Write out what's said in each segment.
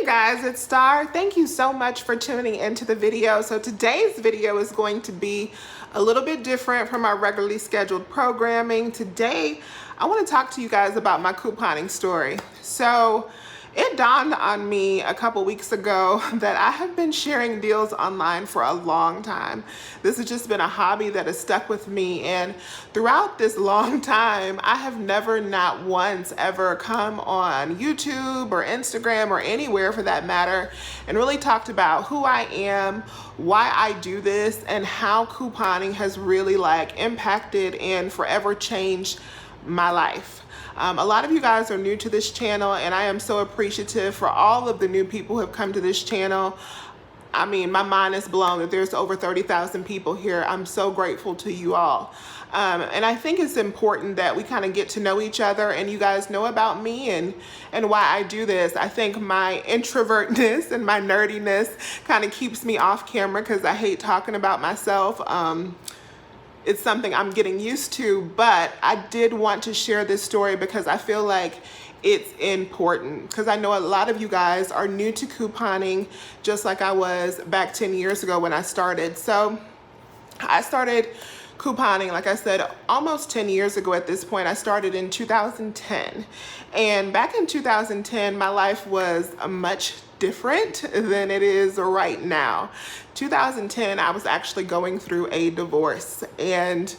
Guys, it's Star. Thank you so much for tuning into the video. So today's video is going to be a little bit different from our regularly scheduled programming. Today, I want to talk to you guys about my couponing story. So it dawned on me a couple weeks ago that I have been sharing deals online for a long time. This has just been a hobby that has stuck with me, and throughout this long time, I have never, not once, ever come on YouTube or Instagram or anywhere for that matter and really talked about who I am, why I do this, and how couponing has really impacted and forever changed my life. A lot of you guys are new to this channel, and I am so appreciative for all of the new people who have come to this channel. I mean, my mind is blown that there's over 30,000 people here. I'm so grateful to you all. And I think it's important that we kind of get to know each other and you guys know about me and why I do this. I think my introvertness and my nerdiness kind of keeps me off camera because I hate talking about myself. It's something I'm getting used to, but I did want to share this story because I feel like it's important, because I know a lot of you guys are new to couponing, just like I was back 10 years ago when I started. So I started couponing, like I said, almost 10 years ago at this point. I started in 2010. And back in 2010, my life was much different than it is right now. 2010, I was actually going through a divorce, and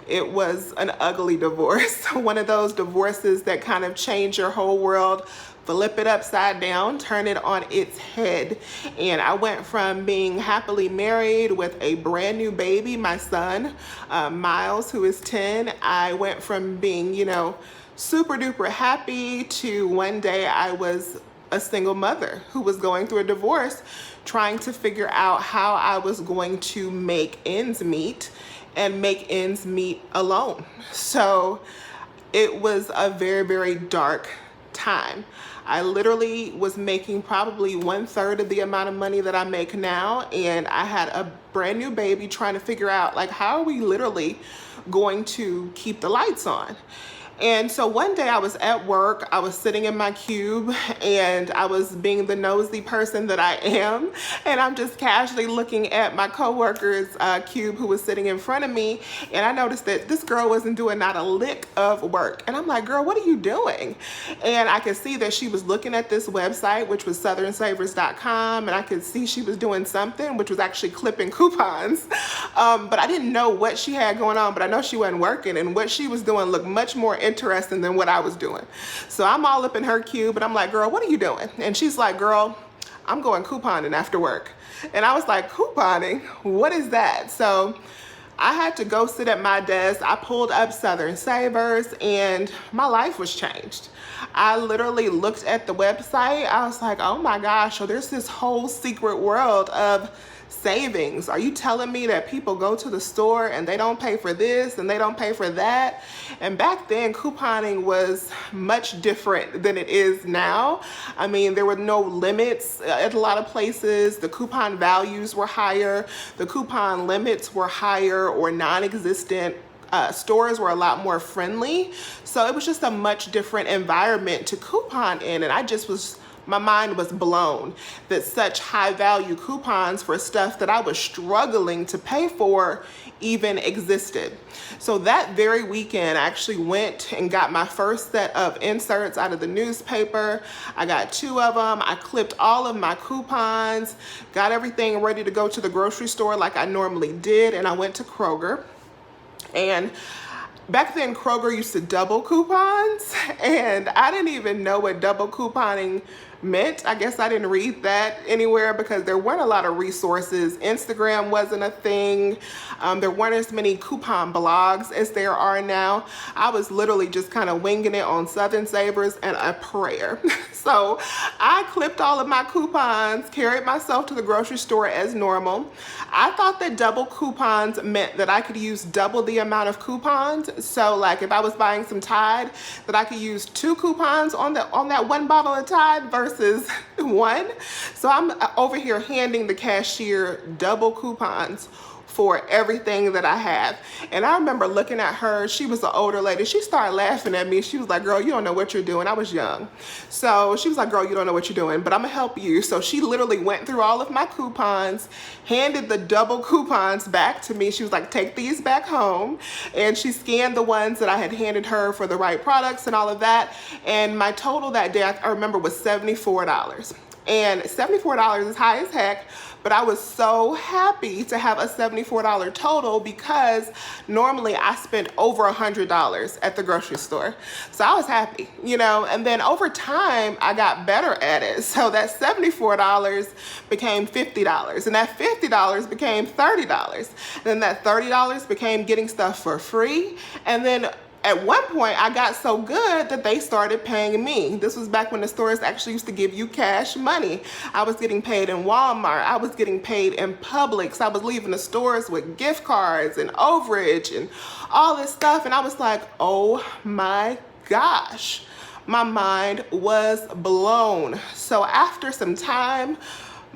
it was an ugly divorce. One of those divorces that kind of change your whole world, flip it upside down, turn it on its head. And I went from being happily married with a brand new baby, my son, Miles, who is 10. I went from being, super duper happy to one day I was a single mother who was going through a divorce, trying to figure out how I was going to make ends meet and make ends meet alone. So it was a very, very dark time. I literally was making probably 1/3 of the amount of money that I make now, and I had a brand new baby trying to figure out how are we literally going to keep the lights on. And so one day I was at work, I was sitting in my cube, and I was being the nosy person that I am, and I'm just casually looking at my coworker's cube who was sitting in front of me, and I noticed that this girl wasn't doing not a lick of work. And I'm like, girl, what are you doing? And I could see that she was looking at this website, which was southernsavers.com, and I could see she was doing something, which was actually clipping coupons. But I didn't know what she had going on, but I know she wasn't working, and what she was doing looked much more interesting than what I was doing. So I'm all up in her cube, and I'm like, girl, what are you doing? And she's like, girl, I'm going couponing after work. And I was like, couponing? What is that? So I had to go sit at my desk. I pulled up Southern Savers, and my life was changed. I literally looked at the website. I was like, oh my gosh, so there's this whole secret world of savings. Are you telling me that people go to the store and they don't pay for this and they don't pay for that? And back then, couponing was much different than it is now. I mean, there were no limits at a lot of places. The coupon values were higher. The coupon limits were higher or non-existent. Stores were a lot more friendly. So it was just a much different environment to coupon in. And my mind was blown that such high value coupons for stuff that I was struggling to pay for even existed. So that very weekend, I actually went and got my first set of inserts out of the newspaper. I got 2 of them. I clipped all of my coupons, got everything ready to go to the grocery store like I normally did, and I went to Kroger. And back then, Kroger used to double coupons, and I didn't even know what double couponing meant. I guess I didn't read that anywhere because there weren't a lot of resources. Instagram wasn't a thing. There weren't as many coupon blogs as there are now. I was literally just kind of winging it on Southern Savers and a prayer. So I clipped all of my coupons, carried myself to the grocery store as normal. I thought that double coupons meant that I could use double the amount of coupons. So if I was buying some Tide, that I could use 2 coupons on that one bottle of Tide versus 1. So I'm over here handing the cashier double coupons for everything that I have. And I remember looking at her. She was an older lady. She started laughing at me. She was like, girl, you don't know what you're doing. I was young. So she was like, girl, you don't know what you're doing, but I'm gonna help you. So she literally went through all of my coupons, handed the double coupons back to me. She was like, take these back home. And she scanned the ones that I had handed her for the right products and all of that. And my total that day, I remember, was $74. And $74 is high as heck, but I was so happy to have a $74 total because normally I spent over $100 at the grocery store. So I was happy, you know, and then over time I got better at it. So that $74 became $50, and that $50 became $30. Then that $30 became getting stuff for free. And then at one point, I got so good that they started paying me. This was back when the stores actually used to give you cash money. I was getting paid in Walmart. I was getting paid in Publix. I was leaving the stores with gift cards and overage and all this stuff. And I was like, oh my gosh, my mind was blown. So after some time,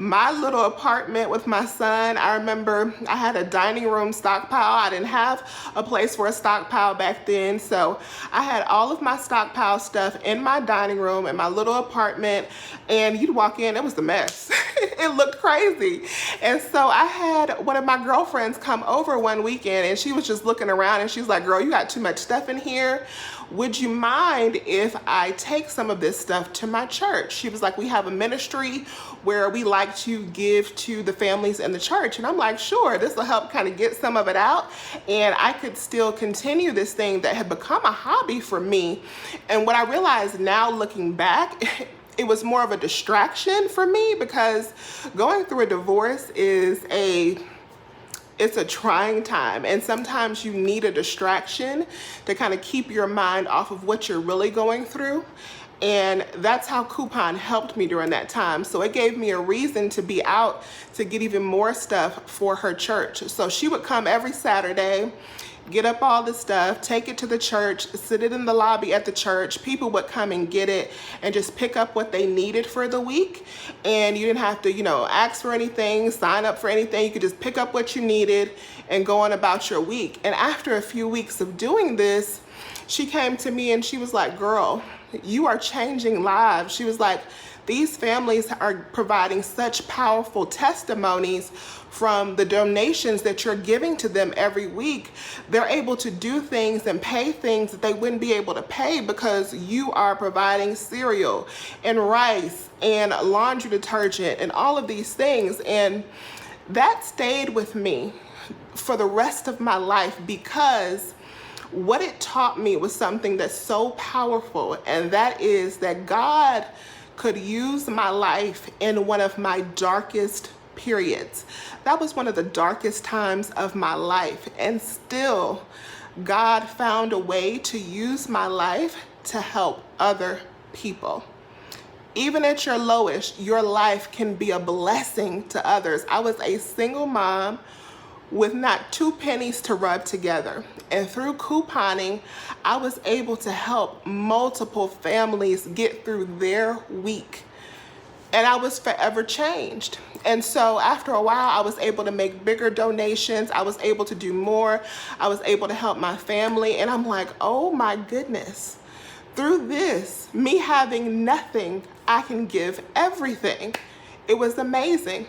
my little apartment with my son, I remember I had a dining room stockpile. I didn't have a place for a stockpile back then. So I had all of my stockpile stuff in my dining room in my little apartment, and you'd walk in, it was a mess. It looked crazy. And so I had one of my girlfriends come over one weekend, and she was just looking around, and she's like, girl, you got too much stuff in here. Would you mind if I take some of this stuff to my church? She was like, we have a ministry where we like to give to the families in the church. And I'm like, sure, this will help kind of get some of it out. And I could still continue this thing that had become a hobby for me. And what I realized now looking back, it was more of a distraction for me, because going through a divorce it's a trying time, and sometimes you need a distraction to kind of keep your mind off of what you're really going through. And that's how Coupon helped me during that time. So it gave me a reason to be out to get even more stuff for her church. So she would come every Saturday, get up all the stuff, take it to the church, sit it in the lobby at the church. People would come and get it and just pick up what they needed for the week. And you didn't have to, you know, ask for anything, sign up for anything. You could just pick up what you needed and go on about your week. And after a few weeks of doing this, she came to me and she was like, girl, you are changing lives. She was like, these families are providing such powerful testimonies from the donations that you're giving to them every week. They're able to do things and pay things that they wouldn't be able to pay because you are providing cereal and rice and laundry detergent and all of these things. And that stayed with me for the rest of my life, because what it taught me was something that's so powerful, and that is that God could use my life in one of my darkest periods. That was one of the darkest times of my life, and still God found a way to use my life to help other people. Even at your lowest, your life can be a blessing to others. I was a single mom with not 2 pennies to rub together. And through couponing, I was able to help multiple families get through their week. And I was forever changed. And so after a while, I was able to make bigger donations. I was able to do more. I was able to help my family. And I'm like, oh my goodness. Through this, me having nothing, I can give everything. It was amazing.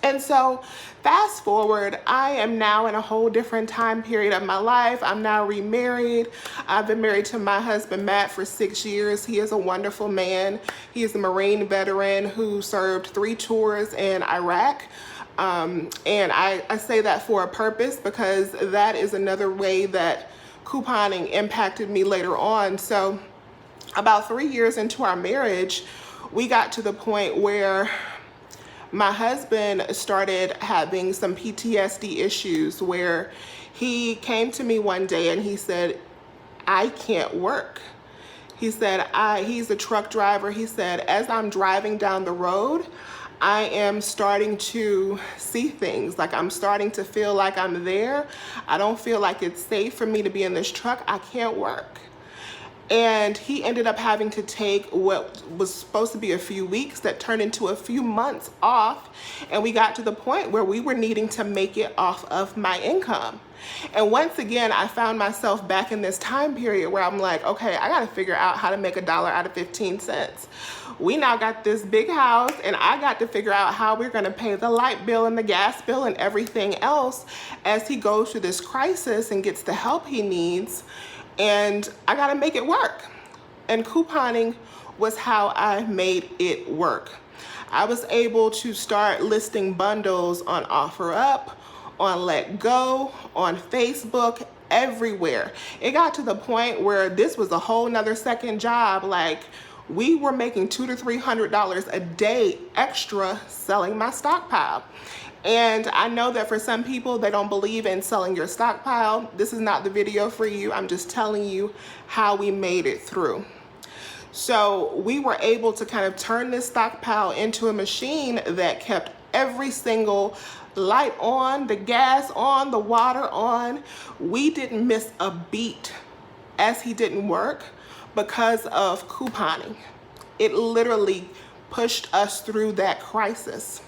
And so fast forward, I am now in a whole different time period of my life. I'm now remarried. I've been married to my husband, Matt, for 6 years. He is a wonderful man. He is a Marine veteran who served 3 tours in Iraq. And I say that for a purpose, because that is another way that couponing impacted me later on. So about 3 years into our marriage, we got to the point where my husband started having some PTSD issues, where he came to me one day and he said, I can't work. He said, he's a truck driver. He said, as I'm driving down the road, I am starting to see things. Like, I'm starting to feel like I'm there. I don't feel like it's safe for me to be in this truck. I can't work. And he ended up having to take what was supposed to be a few weeks that turned into a few months off. And we got to the point where we were needing to make it off of my income. And once again, I found myself back in this time period where I'm like, okay, I gotta figure out how to make $1 out of 15 cents. We now got this big house, and I got to figure out how we're gonna pay the light bill and the gas bill and everything else as he goes through this crisis and gets the help he needs. And I gotta make it work. And couponing was how I made it work. I was able to start listing bundles on OfferUp, on Let Go, on Facebook, everywhere. It got to the point where this was a whole nother second job. Like, we were making $200 to $300 a day extra selling my stockpile. And I know that for some people, they don't believe in selling your stockpile. This is not the video for you. I'm just telling you how we made it through. So we were able to kind of turn this stockpile into a machine that kept every single light on, the gas on, the water on. We didn't miss a beat as he didn't work because of couponing. It literally pushed us through that crisis.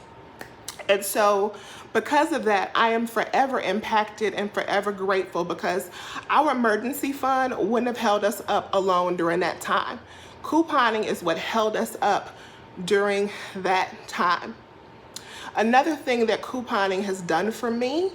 And so because of that, I am forever impacted and forever grateful, because our emergency fund wouldn't have held us up alone during that time. Couponing is what held us up during that time. Another thing that couponing has done for me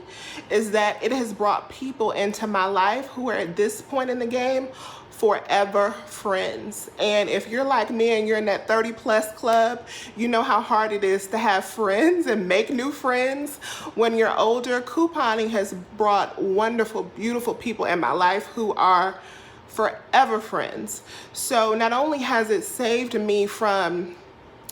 is that it has brought people into my life who are at this point in the game forever friends. And if you're like me and you're in that 30+ club, you know how hard it is to have friends and make new friends when you're older. Couponing has brought wonderful, beautiful people in my life who are forever friends. So not only has it saved me from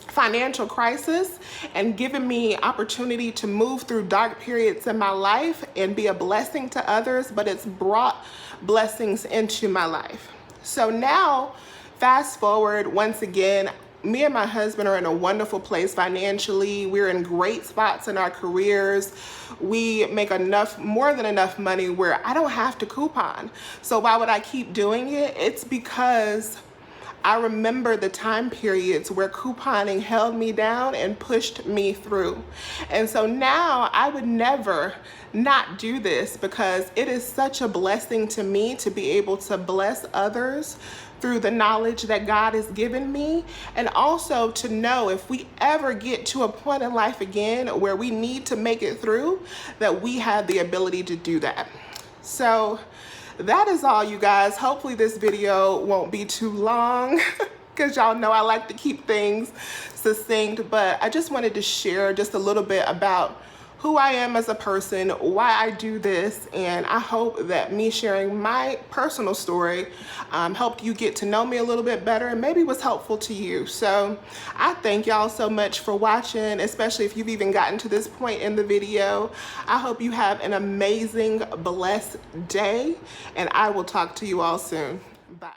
financial crisis and given me opportunity to move through dark periods in my life and be a blessing to others, but it's brought blessings into my life. So now, fast forward, once again, me and my husband are in a wonderful place financially. We're in great spots in our careers. We make enough, more than enough money where I don't have to coupon. So why would I keep doing it? It's because I remember the time periods where couponing held me down and pushed me through. And so now I would never not do this, because it is such a blessing to me to be able to bless others through the knowledge that God has given me. And also to know if we ever get to a point in life again where we need to make it through, that we have the ability to do that. So that is all, you guys. Hopefully this video won't be too long, because y'all know I like to keep things succinct, but I just wanted to share just a little bit about who I am as a person, why I do this, and I hope that me sharing my personal story helped you get to know me a little bit better and maybe was helpful to you. So I thank y'all so much for watching, especially if you've even gotten to this point in the video. I hope you have an amazing, blessed day, and I will talk to you all soon. Bye.